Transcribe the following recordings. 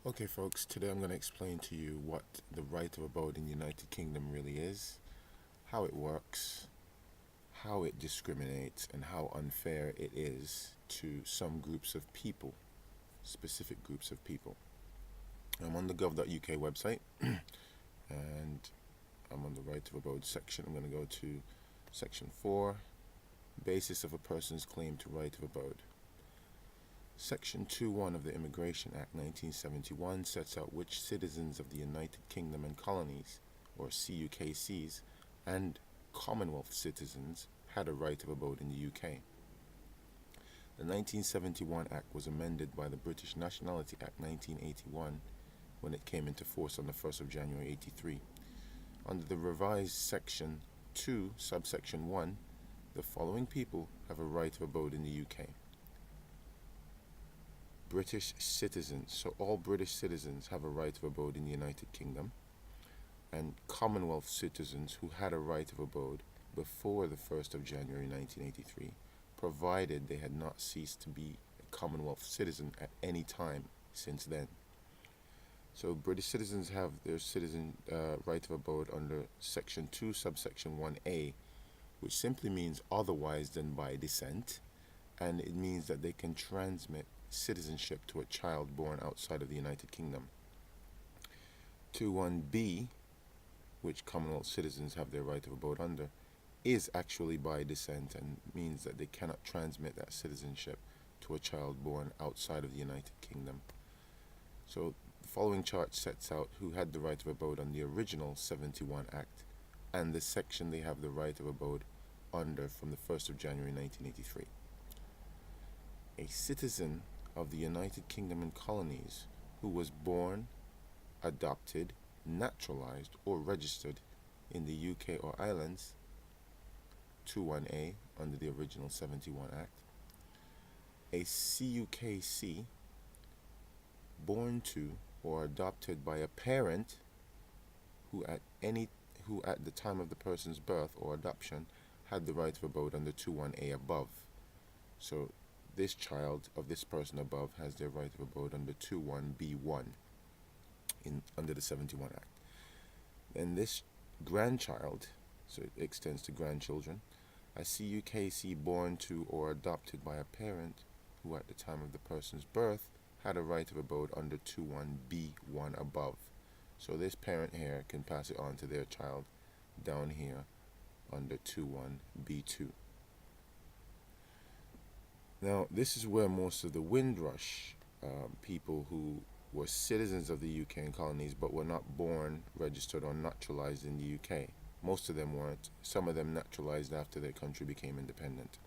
Okay, folks, today I'm going to explain to you what the right of abode in the United Kingdom really is, how it works, how it discriminates, and how unfair it is to some groups of people, specific groups of people. I'm on the gov.uk website and I'm on the right of abode section. I'm going to go to section 4, basis of a person's claim to right of abode. Section 2.1 of the Immigration Act 1971 sets out which citizens of the United Kingdom and Colonies, or CUKCs, and Commonwealth citizens had a right of abode in the UK. The 1971 Act was amended by the British Nationality Act 1981 when it came into force on the 1st of January 83. Under the revised Section 2, subsection 1, the following people have a right of abode in the UK. British citizens, so all British citizens have a right of abode in the United Kingdom, and Commonwealth citizens who had a right of abode before the 1st of January 1983, provided they had not ceased to be a Commonwealth citizen at any time since then. So British citizens have their right of abode under Section 2, subsection 1A, which simply means otherwise than by descent, and it means that they can transmit citizenship to a child born outside of the United Kingdom. 2.1b, which Commonwealth citizens have their right of abode under, is actually by descent and means that they cannot transmit that citizenship to a child born outside of the United Kingdom. So the following chart sets out who had the right of abode on the original 71 Act and the section they have the right of abode under from the 1st of January 1983. A citizen of the United Kingdom and Colonies who was born, adopted, naturalized, or registered in the UK or islands, 2.1a under the original 71 Act. A CUKC born to or adopted by a parent who at the time of the person's birth or adoption had the right of abode under 2.1a above. So this child of this person above has their right of abode under 2.1b1 under the 71 Act. And this grandchild, so it extends to grandchildren, a CUKC born to or adopted by a parent who at the time of the person's birth had a right of abode under 2.1b1 above. So this parent here can pass it on to their child down here under 2.1b2. Now, this is where most of the Windrush people who were citizens of the UK and colonies but were not born, registered, or naturalized in the UK. Most of them weren't. Some of them naturalized after their country became independent.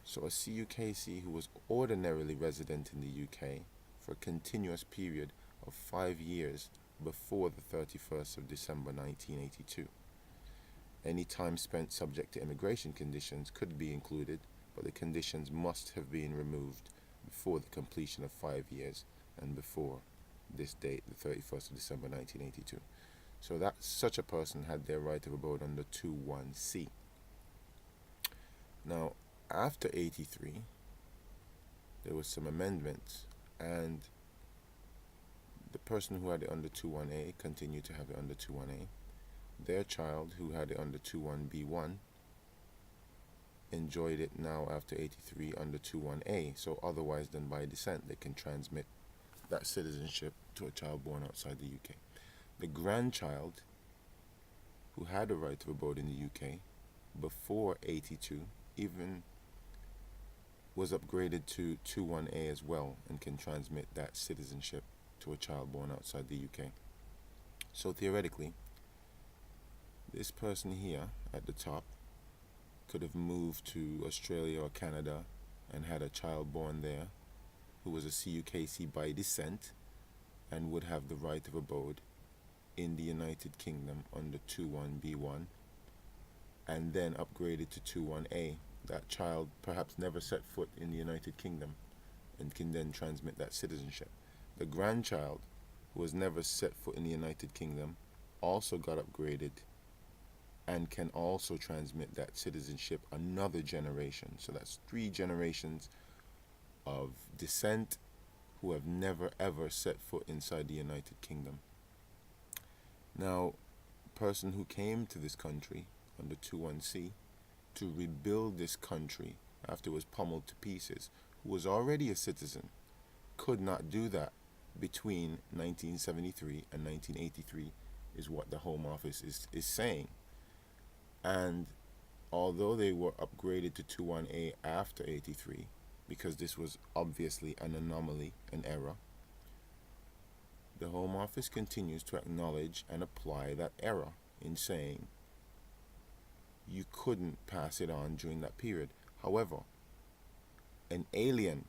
So a CUKC who was ordinarily resident in the UK for a continuous period of 5 years before the 31st of December 1982. Any time spent subject to immigration conditions could be included, but the conditions must have been removed before the completion of 5 years and before this date, the 31st of December 1982. So that such a person had their right of abode under 2.1c. Now, after 83, there was some amendments, and the person who had it under 2.1a continued to have it under 2.1a. Their child, who had it under 2.1b1, enjoyed it now after 83 under 2.1a. So otherwise than by descent, they can transmit that citizenship to a child born outside the UK. The grandchild, who had a right of abode in the UK before 82, even was upgraded to 2.1a as well and can transmit that citizenship to a child born outside the UK. So theoretically, this person here at the top could have moved to Australia or Canada and had a child born there who was a CUKC by descent and would have the right of abode in the United Kingdom under 2.1b1 and then upgraded to 2.1a. That child perhaps never set foot in the United Kingdom and can then transmit that citizenship. The grandchild, who has never set foot in the United Kingdom, also got upgraded and can also transmit that citizenship another generation. So that's 3 generations of descent who have never ever set foot inside the United Kingdom. Now, a person who came to this country under 21C to rebuild this country after it was pummeled to pieces, who was already a citizen, could not do that between 1973 and 1983 is what the Home Office is saying. And although they were upgraded to 21A after 83, because this was obviously an anomaly, an error, the Home Office continues to acknowledge and apply that error in saying you couldn't pass it on during that period. However, an alien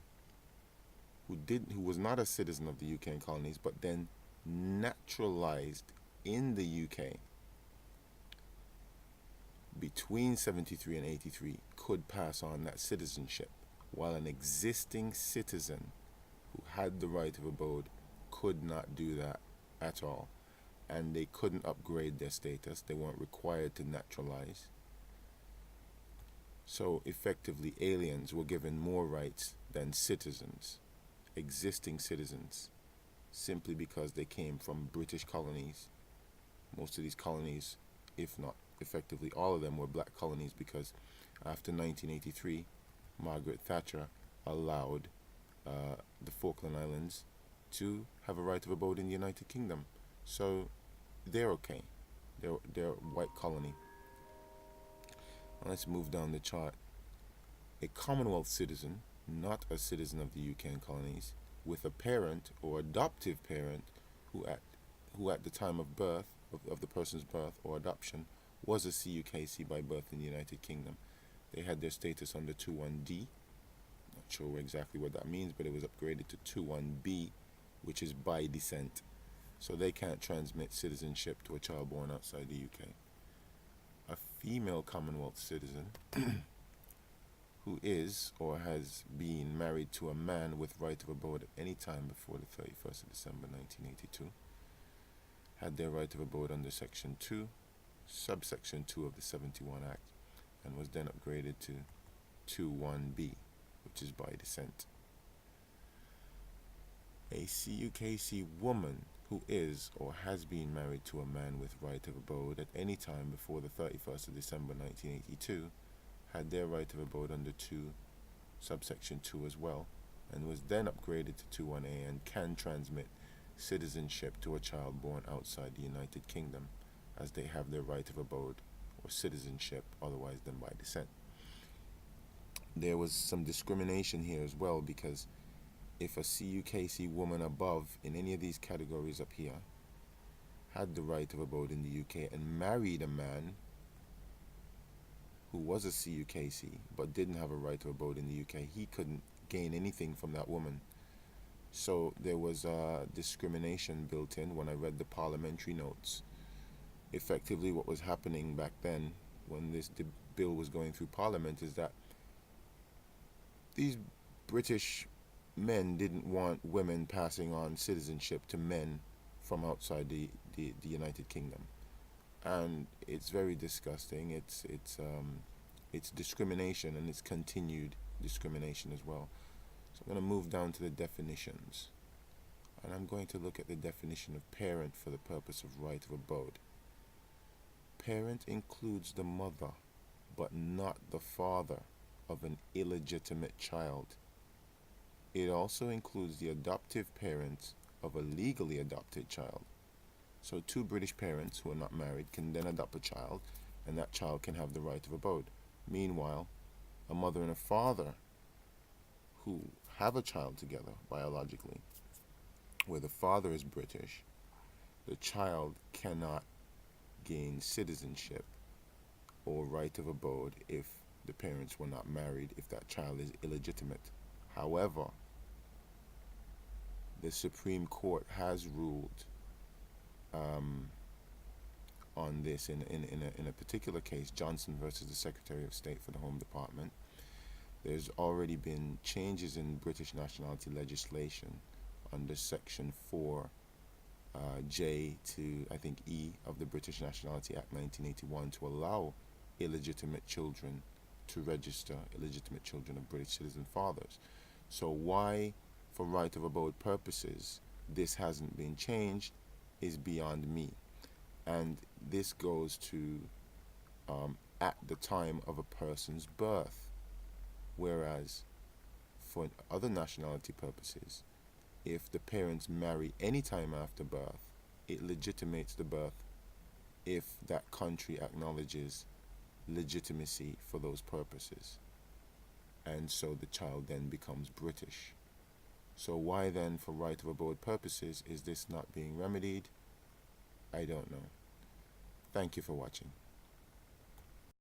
who was not a citizen of the UK and colonies, but then naturalized in the UK between 73 and 83 could pass on that citizenship, while an existing citizen who had the right of abode could not do that at all. And they couldn't upgrade their status. They weren't required to naturalize. So effectively, aliens were given more rights than citizens, existing citizens, simply because they came from British colonies. Most of these colonies, if not effectively all of them, were black colonies, because after 1983, Margaret Thatcher allowed the Falkland Islands to have a right of abode in the United Kingdom. So they're okay. They're a white colony. Now let's move down the chart. A Commonwealth citizen, not a citizen of the UK and colonies, with a parent or adoptive parent who at the time of birth, of the person's birth or adoption, was a CUKC by birth in the United Kingdom. They had their status under 21D. Not sure exactly what that means, but it was upgraded to 21B, which is by descent. So they can't transmit citizenship to a child born outside the UK. A female Commonwealth citizen who is or has been married to a man with right of abode at any time before the 31st of December 1982 had their right of abode under Section 2, subsection 2 of the 71 Act, and was then upgraded to 21B, which is by descent. A CUKC woman who is or has been married to a man with right of abode at any time before the 31st of December 1982 had their right of abode under 2, subsection 2 as well, and was then upgraded to 21A and can transmit citizenship to a child born outside the United Kingdom, as they have their right of abode or citizenship otherwise than by descent. There was some discrimination here as well, because if a CUKC woman above in any of these categories up here had the right of abode in the UK and married a man who was a CUKC but didn't have a right of abode in the UK, he couldn't gain anything from that woman. So there was discrimination built in when I read the parliamentary notes. Effectively, what was happening back then when this bill was going through Parliament is that these British men didn't want women passing on citizenship to men from outside the United Kingdom, and it's very disgusting. It's discrimination, and it's continued discrimination as well. So I'm going to move down to the definitions, and I'm going to look at the definition of parent for the purpose of right of abode. Parent includes the mother, but not the father of an illegitimate child. It also includes the adoptive parents of a legally adopted child. So two British parents who are not married can then adopt a child, and that child can have the right of abode. Meanwhile, a mother and a father who have a child together biologically, where the father is British, the child cannot gain citizenship or right of abode if the parents were not married, if that child is illegitimate. However, the Supreme Court has ruled on this in a particular case, Johnson versus the Secretary of State for the Home Department. There's already been changes in British nationality legislation under Section 4 J to, I think, E of the British Nationality Act 1981 to allow illegitimate children to register, illegitimate children of British citizen fathers. So why for right of abode purposes this hasn't been changed is beyond me. And this goes to at the time of a person's birth, whereas for other nationality purposes, if the parents marry any time after birth, it legitimates the birth if that country acknowledges legitimacy for those purposes. And so the child then becomes British. So why then, for right of abode purposes, is this not being remedied? I don't know. Thank you for watching.